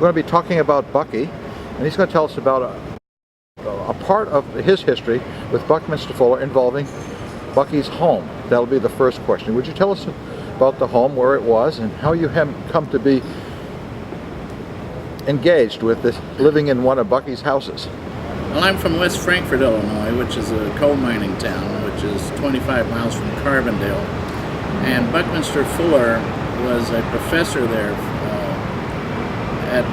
going to be talking about Bucky, and he's going to tell us about a part of his history with Buckminster Fuller involving Bucky's home. That'll be the first question. Would you tell us about the home, where it was, and how you have come to be engaged with this, living in one of Bucky's houses? Well, I'm from West Frankfort, Illinois, which is a coal mining town, which is 25 miles from Carbondale. And Buckminster Fuller was a professor there at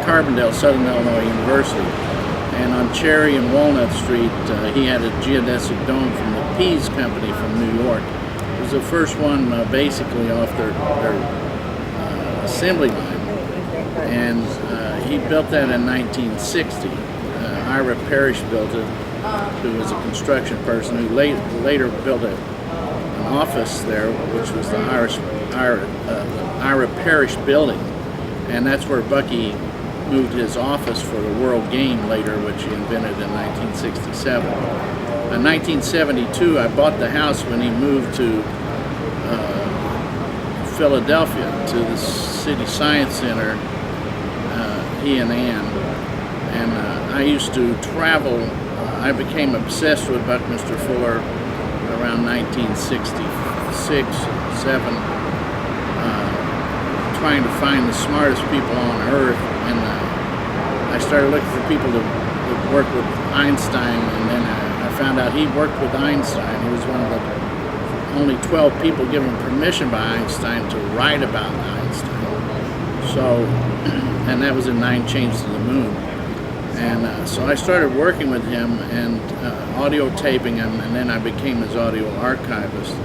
Carbondale, Southern Illinois University. And on Cherry and Walnut Street, he had a geodesic dome from the Pease Company from New York. It was the first one basically off their assembly line. And he built that in 1960. Ira Parrish built it, who was a construction person, who later built an office there, which was the Ira Parrish building. And that's where Bucky moved his office for the World Game later, which he invented in 1967. In 1972, I bought the house when he moved to Philadelphia, to the City Science Center, he and Ann. And I used to travel. I became obsessed with Buckminster Fuller around 1966, 7, trying to find the smartest people on earth. And I started looking for people to work with Einstein, and then I found out he worked with Einstein. He was one of the only 12 people given permission by Einstein to write about Einstein. So, and that was in 9 Chains to the Moon. And so I started working with him and audio taping him, and then I became his audio archivist.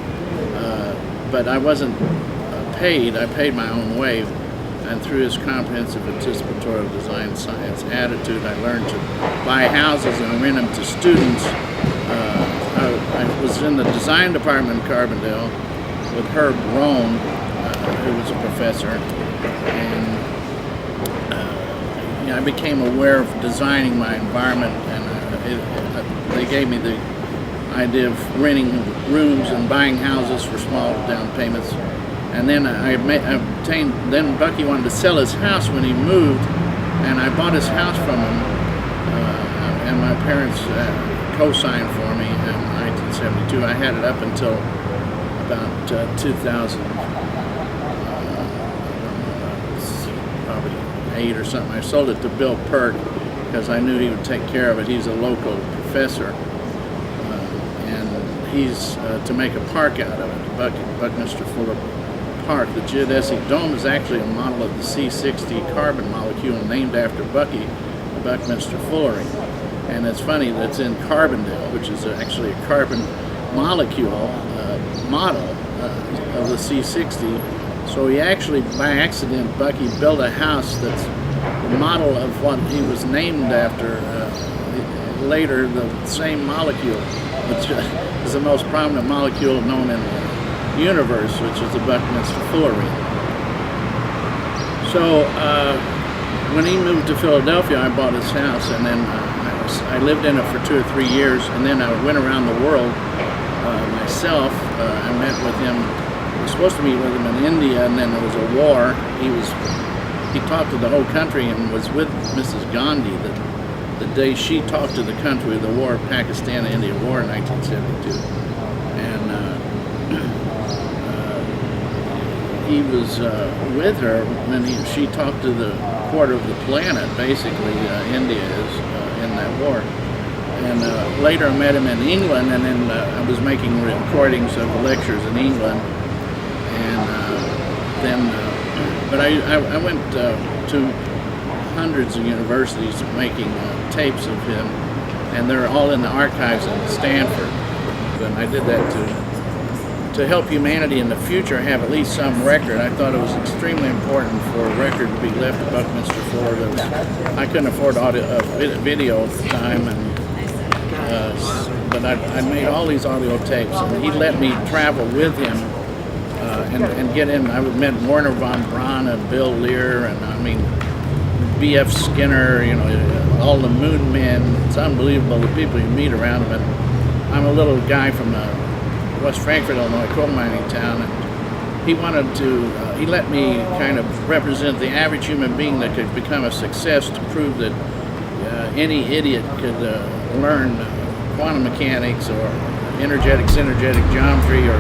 But I wasn't paid. I paid my own way. And through his comprehensive anticipatory design science attitude, I learned to buy houses and rent them to students. I was in the design department in Carbondale with Herb Rohn, who was a professor, and I became aware of designing my environment, and they gave me the idea of renting rooms and buying houses for small down payments. And then I obtained, then Bucky wanted to sell his house when he moved, and I bought his house from him, and my parents co-signed for me in 1972. I had it up until about 2000, probably 8 or something. I sold it to Bill Perk because I knew he would take care of it. He's a local professor, and he's to make a park out of it, Buckminster Fuller Park. The geodesic dome is actually a model of the C60 carbon molecule named after Bucky, Buckminster Fuller. And it's funny that it's in Carbondale, which is actually a carbon molecule model of the C60. So he actually, by accident, Bucky built a house that's the model of what he was named after later, the same molecule, which is the most prominent molecule known in the universe, which is the Buckminster Fullerene. So when he moved to Philadelphia, I bought his house, and then I lived in it for 2 or 3 years, and then I went around the world myself. I met with him. I was supposed to meet with him in India, and then there was a war. He talked to the whole country and was with Mrs. Gandhi the day she talked to the country of the war, Pakistan-India War in 1972. And he was with her when she talked to the quarter of the planet, basically, India is in that war. And later I met him in England, and then I was making recordings of lectures in England. And but I went to hundreds of universities making tapes of him, and they're all in the archives in Stanford. And I did that to help humanity in the future have at least some record. I thought it was extremely important for a record to be left at Buckminster Fuller. I couldn't afford video at the time, but I made all these audio tapes, and he let me travel with him and get in. I met Werner von Braun and Bill Lear, and I mean B.F. Skinner, all the moon men. It's unbelievable the people you meet around him. And I'm a little guy from West Frankfort, Illinois, coal mining town, he wanted to, he let me kind of represent the average human being that could become a success to prove that any idiot could learn quantum mechanics or energetic, synergetic geometry, or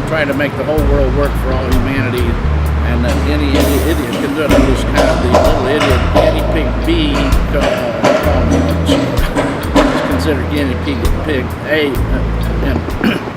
try to make the whole world work for all humanity, and that any idiot could do it. I was kind of the little idiot guinea pig B, considered guinea pig A, and